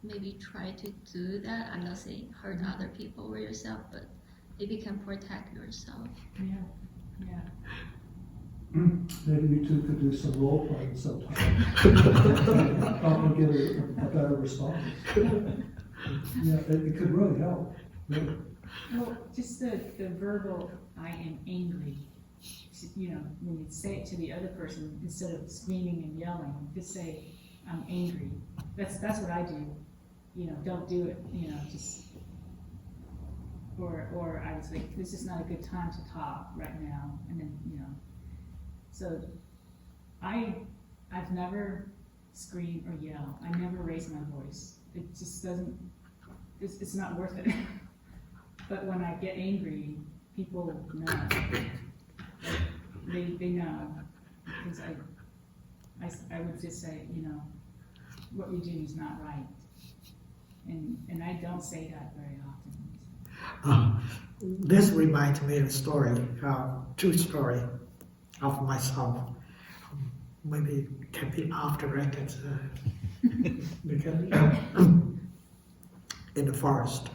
maybe try to do that. I'm not saying hurt other people or yourself, but maybe you can protect yourself. Yeah. Maybe you two could do some role playing sometime. Probably get a better response. Yeah, it could really help. Really. Well, just the verbal "I am angry," when you say it to the other person, instead of screaming and yelling, just say "I'm angry." That's what I do. Don't do it. Just or I was like, this is not a good time to talk right now, and then So I've never screamed or yelled. I never raise my voice. It just doesn't. It's not worth it. But when I get angry, people know. They know, because I would just say, what you're doing is not right, and I don't say that very often. This reminds me of a story, true story of myself. Maybe it can be after records, because in the forest,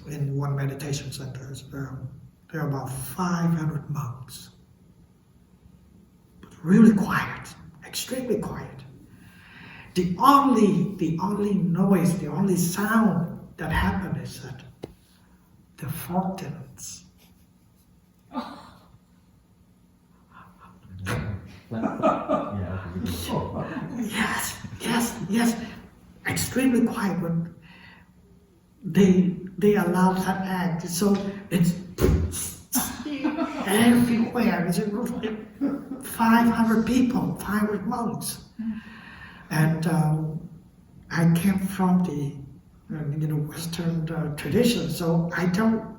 in one meditation center, there are about 500 monks. Really quiet, extremely quiet. The only noise, the only sound that happened is that the fountains. Yes, extremely quiet, but they allow that act, so it's everywhere. It's 500 people, 500 monks, and I came from the Western tradition, so I don't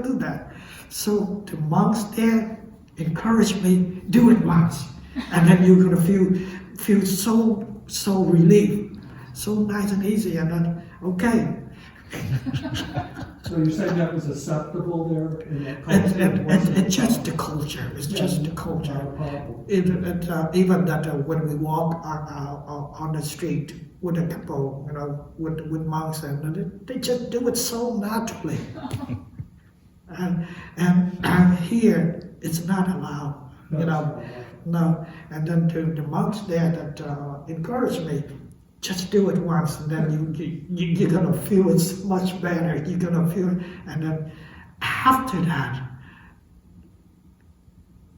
do that. So the monks there encouraged me, do it once, and then you're gonna feel so relieved, so nice and easy, and then okay. So you're saying that was acceptable there in that culture? It's just the culture. It's just the culture. Not a problem. Even that when we walk on the street with a couple, with monks, and they just do it so naturally. and here it's not allowed, no. And then the monks there that encourage me, just do it once, and then you're gonna feel it's much better. You're gonna feel, and then after that,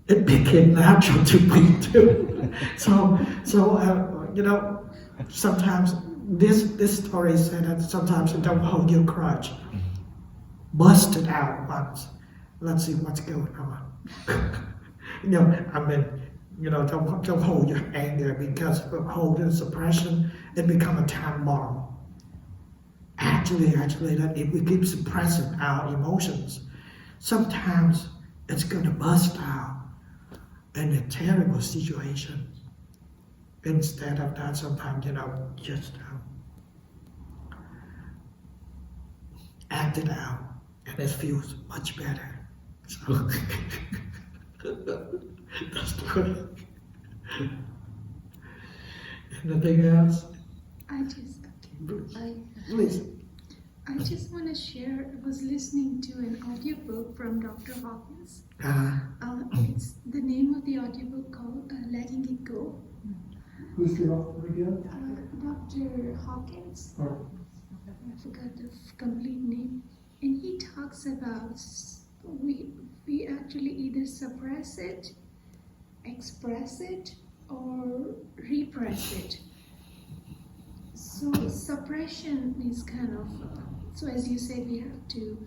it became natural to me too. So sometimes this story said that sometimes you don't hold your grudge. Bust it out once. Let's see what's going on. Don't hold your anger, because of holding suppression, it becomes a time bomb. Actually, that if we keep suppressing our emotions, sometimes it's going to bust out in a terrible situation. Instead of that, sometimes, just act it out, and it feels much better. So, that's the way. Anything else? I just, Please. I just want to share. I was listening to an audiobook from Dr. Hawkins. It's the name of the audiobook called "Letting It Go." Who's the author again? Dr. Hawkins. Or, I forgot the complete name. And he talks about we actually either suppress it, express it, or repress it. So suppression is kind of, so as you said, we have to,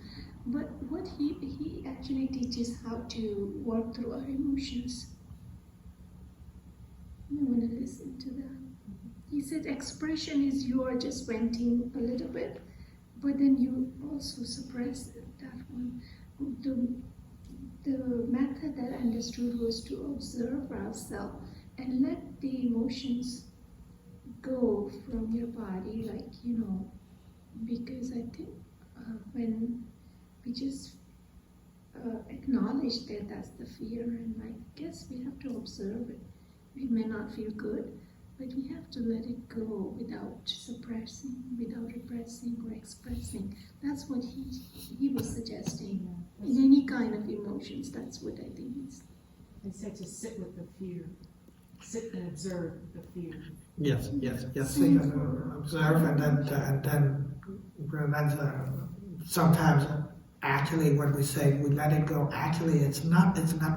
but what he actually teaches how to work through our emotions. You want to listen to that? He said expression is you are just venting a little bit, but then you also suppress that one. The method that I understood was to observe ourselves and let the emotions go from your body, like, because I think when we just acknowledge that that's the fear, and I guess we have to observe it. We may not feel good, but we have to let it go without suppressing, without repressing or expressing. That's what he was suggesting. In any kind of emotions, that's what I think is. They said to sit with the fear, sit and observe the fear. Yes. Sit and observe, and then sometimes actually when we say we let it go, actually it's not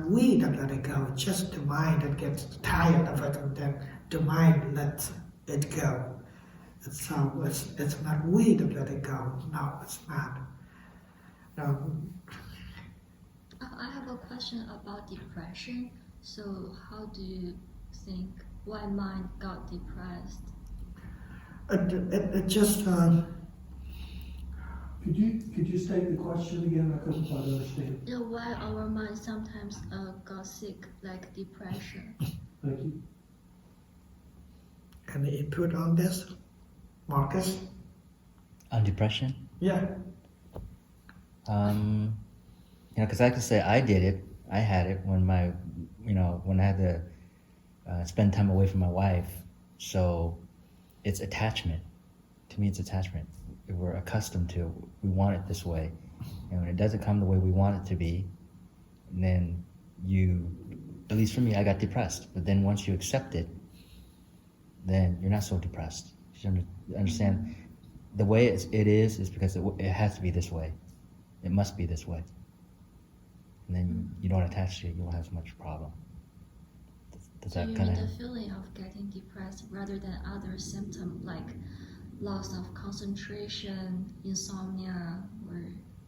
we that let it go. It's just the mind that gets tired of it, and then the mind lets it go. It's not we that let it go. No, it's not. I have a question about depression. So how do you think why mind got depressed? It just Could you state the question again? I couldn't quite understand. Why our mind sometimes got sick, like depression. Thank you. any input on this, Marcus? On depression? Yeah. Because I can say I did it. I had it when when I had to spend time away from my wife. So it's attachment. To me, it's attachment. We're accustomed to it. We want it this way. And when it doesn't come the way we want it to be, then at least for me, I got depressed. But then once you accept it, then you're not so depressed. You understand? The way it is because it has to be this way. It must be this way. And then you don't attach to it, you won't have as much problem. Does So that you kind mean of... the feeling of getting depressed rather than other symptoms like loss of concentration, insomnia, or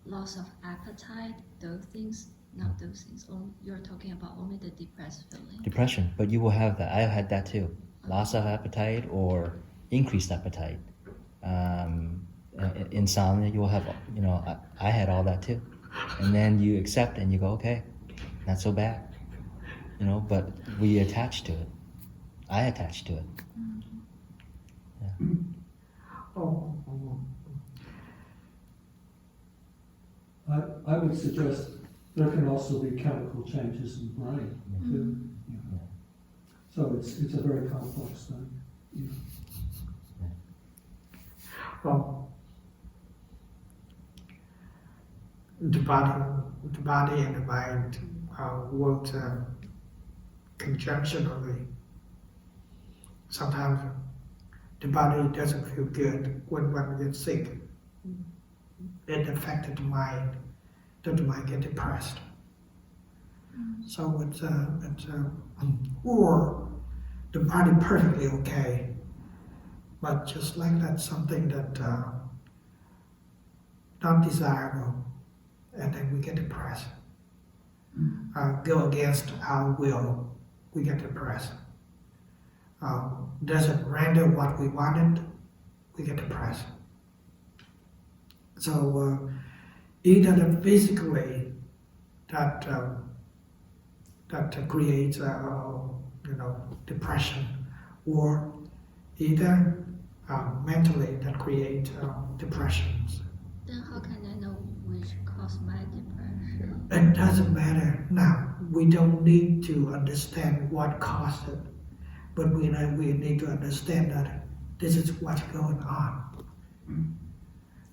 loss of appetite, those things? Not those things. You're talking about only the depressed feeling. Depression, but you will have that. I had that too. Loss of appetite or increased appetite. Insomnia, you will have, I had all that too. And then you accept and you go, okay, not so bad. But we attach to it. I attach to it. Yeah. Oh. I would suggest there can also be chemical changes in the brain too. Yeah. So it's a very complex thing. Yeah. Well, the body and the mind work conjunctionally. Sometimes the body doesn't feel good when one gets sick. It affected the mind. Then the mind get depressed. So it's or the body perfectly okay, but just like that's something that not desirable, and then we get depressed. Go against our will, we get depressed. Doesn't render what we wanted, we get depressed. So either the physically that creates depression, or either mentally that create depressions. Then how can I know which caused my depression? It doesn't matter now. We don't need to understand what caused it, but we need to understand that this is what's going on.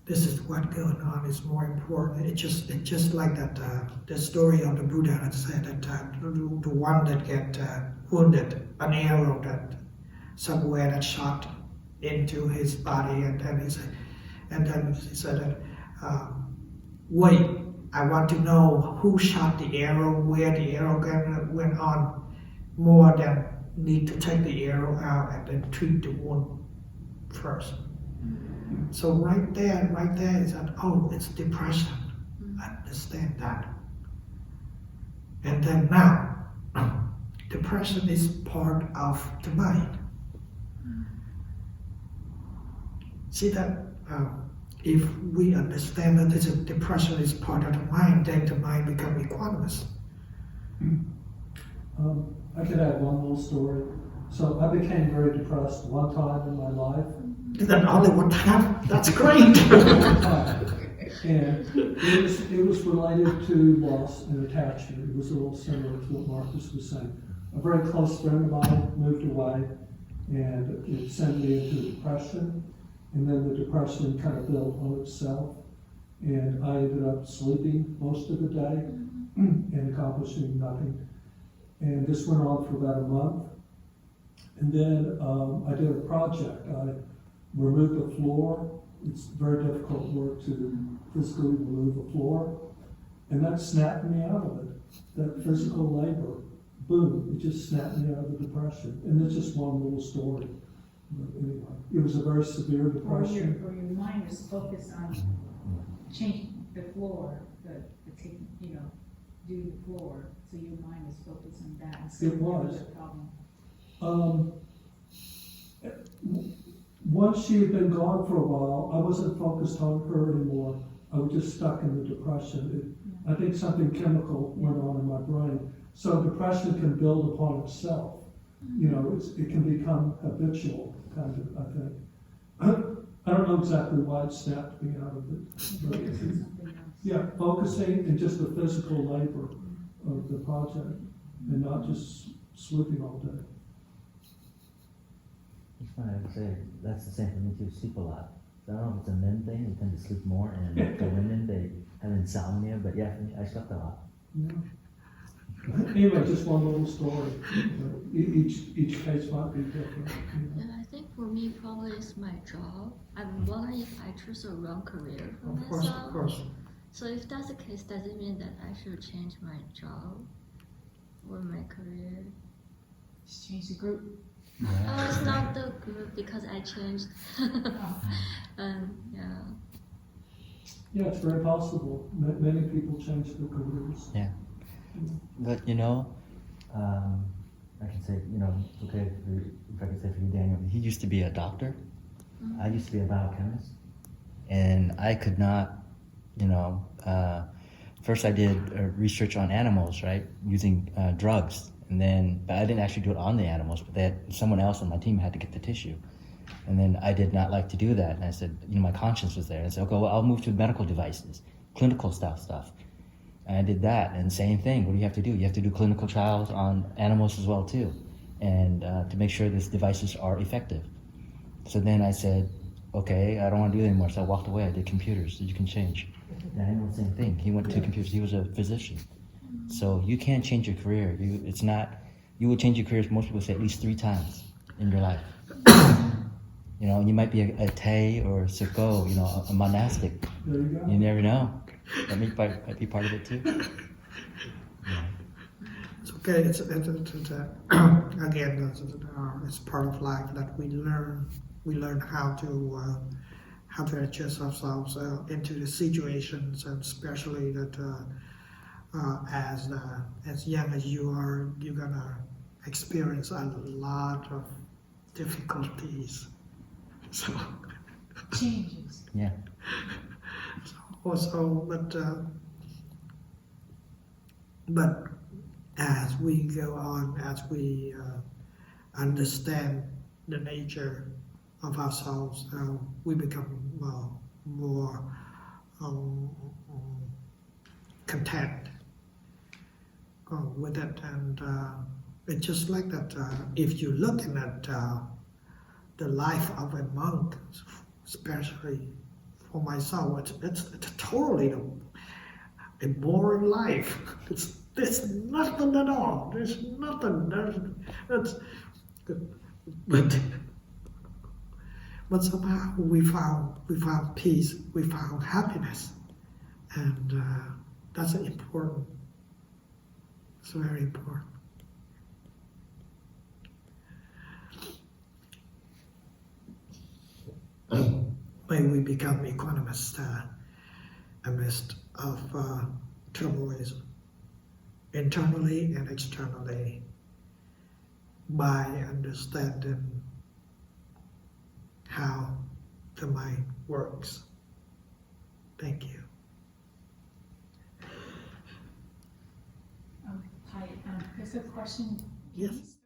this is what going on is more important. It's just like that the story of the Buddha that said that the one that get wounded, an arrow that somewhere that shot into his body, and then he said that wait, I want to know who shot the arrow, where the arrow went on, more than need to take the arrow out and then treat the wound first. So right there is that, oh, it's depression. I understand that. And then now, depression is part of the mind. See that if we understand that this depression is part of the mind, then the mind becomes equanimous. I could add one little story. So I became very depressed one time in my life. Then only one time, that's great. And it was related to loss and attachment. It was a little similar to what Marcus was saying. A very close friend of mine moved away, and it sent me into depression. And then the depression kind of built on itself. And I ended up sleeping most of the day and accomplishing nothing. And this went on for about a month. And then I did a project. I removed the floor. It's very difficult work to physically remove a floor. And that snapped me out of it. That physical labor, boom, it just snapped me out of the depression. And it's just one little story. But anyway, it was a very severe depression. Or your mind is focused on changing the floor, the taking, do the floor. So your mind is focused on that instead It of the was. other problem. Once she had been gone for a while, I wasn't focused on her anymore. I was just stuck in the depression. I think something chemical went on in my brain. So depression can build upon itself. It can become habitual, kind of, I think. I don't know exactly why it snapped me out of it. But yeah, focusing and just the physical labor of the project and not just sleeping all day. It's funny, I would say that's the same for me too, sleep a lot. So I don't know if it's a men thing, they tend to sleep more, and for women, they have insomnia, but yeah, for me, I slept a lot. Yeah. Anyway, just one little story. Each case might be different. And I think for me, probably it's my job. I'm wondering if I choose a wrong career for Of course, myself. of course. So if that's the case, does it mean that I should change my job or my career? Just change the group. Oh, it's not the group because I changed. Yeah. Yeah, it's very possible. Many people change their careers. Yeah. But I can say, okay, if I could say for you, Daniel, he used to be a doctor. I used to be a biochemist. And I could not, first I did research on animals, right, using drugs. But I didn't actually do it on the animals, but someone else on my team had to get the tissue. And then I did not like to do that. And I said, my conscience was there. I said, okay, well, I'll move to medical devices, clinical stuff. And I did that, and same thing. What do you have to do? You have to do clinical trials on animals as well too, and to make sure these devices are effective. So then I said, okay, I don't want to do it anymore. So I walked away. I did computers. So you can change. And I did the same thing. He went to computers. He was a physician. So you can't change your career. You will change your career, most people say, at least 3 times in your life. You might be a Thay or a Siko, a monastic. There you go. You never know. That might be part of it too. Yeah. It's okay. It's again, it's part of life that we learn. We learn how to adjust ourselves into the situations, and especially that as young as you are, you're gonna experience a lot of difficulties. So Changes. Yeah. Also, but as we go on, as we understand the nature of ourselves, we become more content with it, and it's just like that. If you're looking at the life of a monk, especially for myself, it's totally a boring life. There's nothing at all. There's nothing. It's, but somehow we found peace. We found happiness, and that's important. It's very important. May we become equanimous amidst of turmoils, internally and externally, by understanding how the mind works. Thank you. Hi, there's a question. Yes.